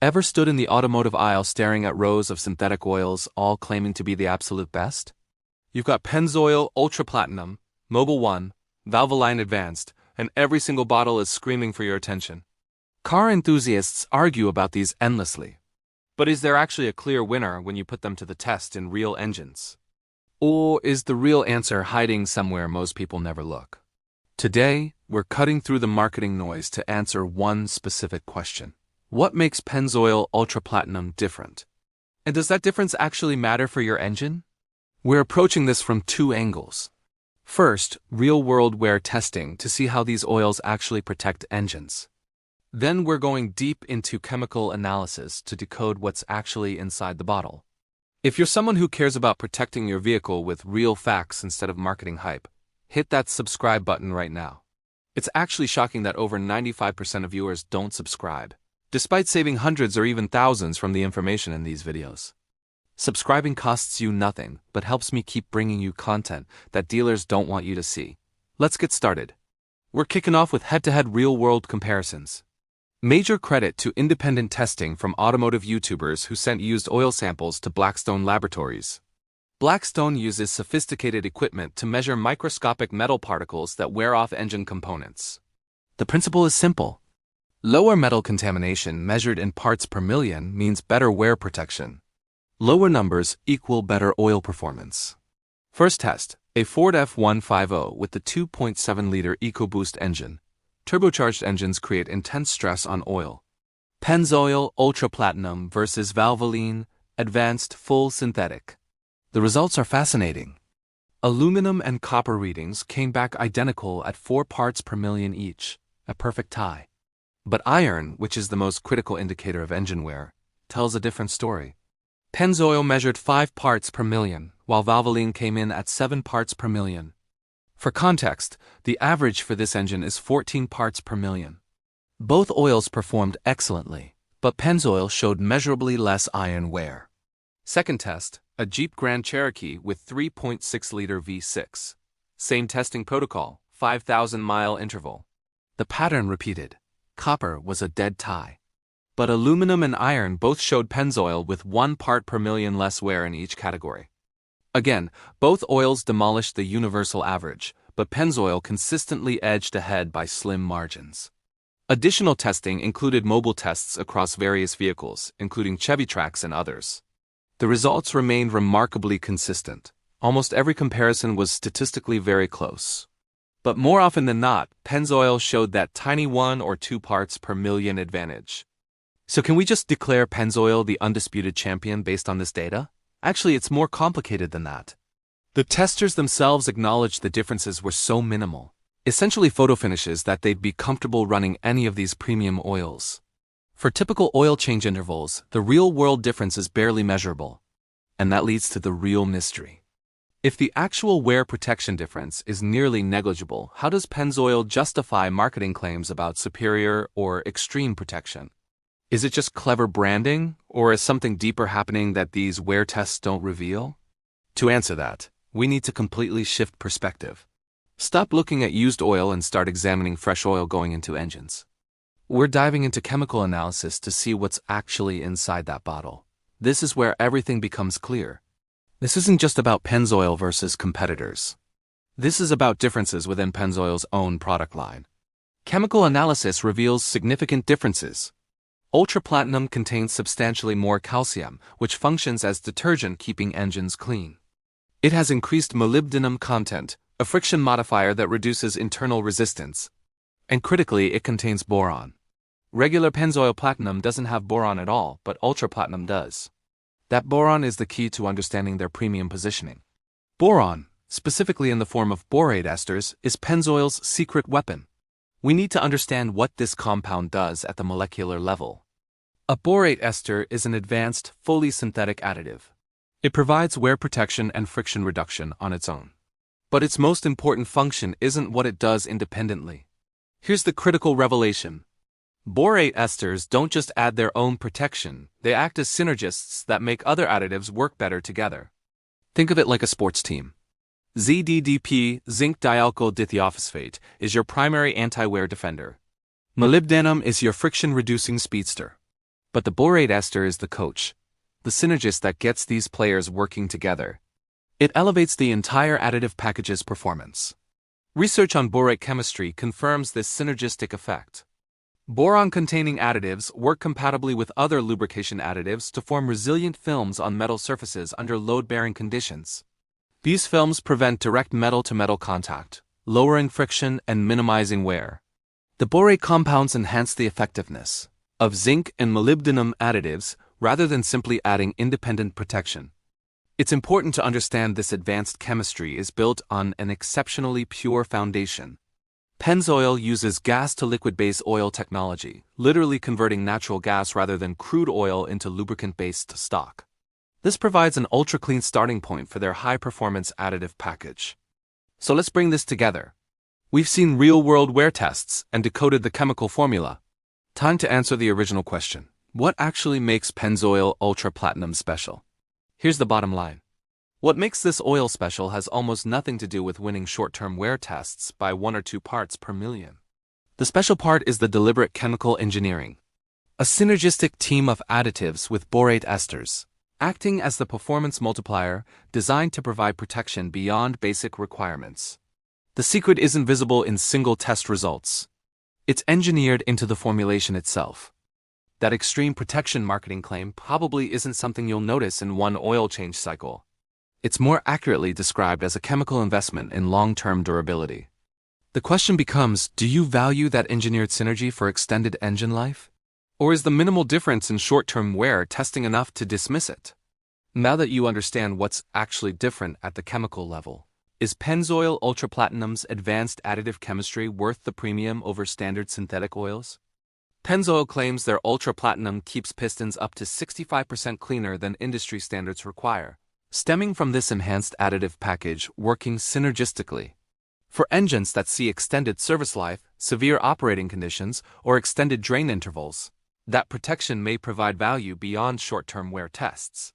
Ever stood in the automotive aisle staring at rows of synthetic oils, all claiming to be the absolute best? You've got Pennzoil Ultra Platinum, Mobile One, Valvoline Advanced, and every single bottle is screaming for your attention. Car enthusiasts argue about these endlessly. But is there actually a clear winner when you put them to the test in real engines? Or is the real answer hiding somewhere most people never look? Today, we're cutting through the marketing noise to answer one specific question. What makes Pennzoil Ultra Platinum different? And does that difference actually matter for your engine? We're approaching this from two angles. First, real-world wear testing to see how these oils actually protect engines. Then we're going deep into chemical analysis to decode what's actually inside the bottle. If you're someone who cares about protecting your vehicle with real facts instead of marketing hype, hit that subscribe button right now. It's actually shocking that over 95% of viewers don't subscribe, despite saving hundreds or even thousands from the information in these videos. Subscribing costs you nothing, but helps me keep bringing you content that dealers don't want you to see. Let's get started. We're kicking off with head-to-head real-world comparisons. Major credit to independent testing from automotive YouTubers who sent used oil samples to Blackstone Laboratories. Blackstone uses sophisticated equipment to measure microscopic metal particles that wear off engine components. The principle is simple. Lower metal contamination measured in parts per million means better wear protection. Lower numbers equal better oil performance. First test, a Ford F-150 with the 2.7-liter EcoBoost engine. Turbocharged engines create intense stress on oil. Pennzoil Ultra Platinum versus Valvoline Advanced Full Synthetic. The results are fascinating. Aluminum and copper readings came back identical at 4 parts per million each, a perfect tie. But iron, which is the most critical indicator of engine wear, tells a different story. Pennzoil measured 5 parts per million, while Valvoline came in at 7 parts per million. For context, the average for this engine is 14 parts per million. Both oils performed excellently, but Pennzoil showed measurably less iron wear. Second test, a Jeep Grand Cherokee with 3.6-liter V6. Same testing protocol, 5,000-mile interval. The pattern repeated. Copper was a dead tie. But aluminum and iron both showed Pennzoil with 1 part per million less wear in each category. Again, both oils demolished the universal average, but Pennzoil consistently edged ahead by slim margins. Additional testing included mobile tests across various vehicles, including Chevy Trax and others. The results remained remarkably consistent. Almost every comparison was statistically very close. But more often than not, Pennzoil showed that tiny 1 or 2 parts per million advantage. So can we just declare Pennzoil the undisputed champion based on this data? Actually, it's more complicated than that. The testers themselves acknowledged the differences were so minimal, essentially photo finishes, that they'd be comfortable running any of these premium oils. For typical oil change intervals, the real-world difference is barely measurable, and that leads to the real mystery. If the actual wear protection difference is nearly negligible, how does Pennzoil justify marketing claims about superior or extreme protection? Is it just clever branding, or is something deeper happening that these wear tests don't reveal? To answer that, we need to completely shift perspective. Stop looking at used oil and start examining fresh oil going into engines. We're diving into chemical analysis to see what's actually inside that bottle. This is where everything becomes clear. This isn't just about Pennzoil versus competitors. This is about differences within Pennzoil's own product line. Chemical analysis reveals significant differences. Ultra Platinum contains substantially more calcium, which functions as detergent keeping engines clean. It has increased molybdenum content, a friction modifier that reduces internal resistance. And critically, it contains boron. Regular Pennzoil Platinum doesn't have boron at all, but Ultra Platinum does. That boron is the key to understanding their premium positioning. Boron, specifically in the form of borate esters, is Pennzoil's secret weapon. We need to understand what this compound does at the molecular level. A borate ester is an advanced, fully synthetic additive. It provides wear protection and friction reduction on its own. But its most important function isn't what it does independently. Here's the critical revelation. Borate esters don't just add their own protection, they act as synergists that make other additives work better together. Think of it like a sports team. ZDDP, zinc dialkyl dithiophosphate, is your primary anti-wear defender. Molybdenum is your friction-reducing speedster. But the borate ester is the coach, the synergist that gets these players working together. It elevates the entire additive package's performance. Research on borate chemistry confirms this synergistic effect. Boron-containing additives work compatibly with other lubrication additives to form resilient films on metal surfaces under load-bearing conditions. These films prevent direct metal-to-metal contact, lowering friction and minimizing wear. The borate compounds enhance the effectiveness of zinc and molybdenum additives rather than simply adding independent protection. It's important to understand this advanced chemistry is built on an exceptionally pure foundation. Pennzoil uses gas-to-liquid-based oil technology, literally converting natural gas rather than crude oil into lubricant-based stock. This provides an ultra-clean starting point for their high-performance additive package. So let's bring this together. We've seen real-world wear tests and decoded the chemical formula. Time to answer the original question. What actually makes Pennzoil Ultra Platinum special? Here's the bottom line. What makes this oil special has almost nothing to do with winning short-term wear tests by 1 or 2 parts per million. The special part is the deliberate chemical engineering. A synergistic team of additives with borate esters, acting as the performance multiplier designed to provide protection beyond basic requirements. The secret isn't visible in single test results. It's engineered into the formulation itself. That extreme protection marketing claim probably isn't something you'll notice in one oil change cycle. It's more accurately described as a chemical investment in long-term durability. The question becomes, do you value that engineered synergy for extended engine life? Or is the minimal difference in short-term wear testing enough to dismiss it? Now that you understand what's actually different at the chemical level, is Pennzoil Ultra Platinum's advanced additive chemistry worth the premium over standard synthetic oils? Pennzoil claims their Ultra Platinum keeps pistons up to 65% cleaner than industry standards require, stemming from this enhanced additive package working synergistically. For engines that see extended service life, severe operating conditions, or extended drain intervals, that protection may provide value beyond short-term wear tests.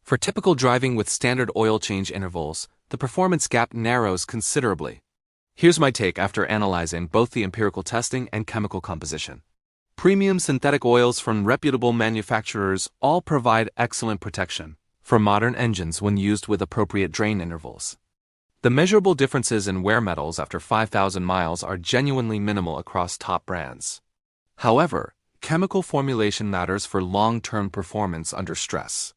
For typical driving with standard oil change intervals, the performance gap narrows considerably. Here's my take after analyzing both the empirical testing and chemical composition. Premium synthetic oils from reputable manufacturers all provide excellent protection for modern engines when used with appropriate drain intervals. The measurable differences in wear metals after 5,000 miles are genuinely minimal across top brands. However, chemical formulation matters for long-term performance under stress.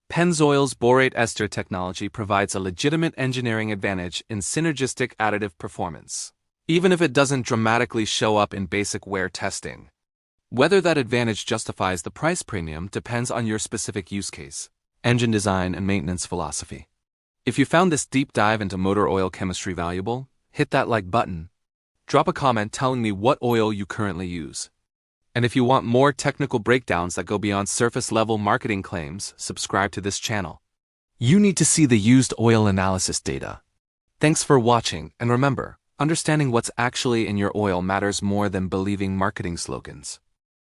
Pennzoil's borate ester technology provides a legitimate engineering advantage in synergistic additive performance, even if it doesn't dramatically show up in basic wear testing. Whether that advantage justifies the price premium depends on your specific use case, engine design, and maintenance philosophy. If you found this deep dive into motor oil chemistry valuable, hit that like button. Drop a comment telling me what oil you currently use. And if you want more technical breakdowns that go beyond surface-level marketing claims, subscribe to this channel. You need to see the used oil analysis data. Thanks for watching, and remember, understanding what's actually in your oil matters more than believing marketing slogans.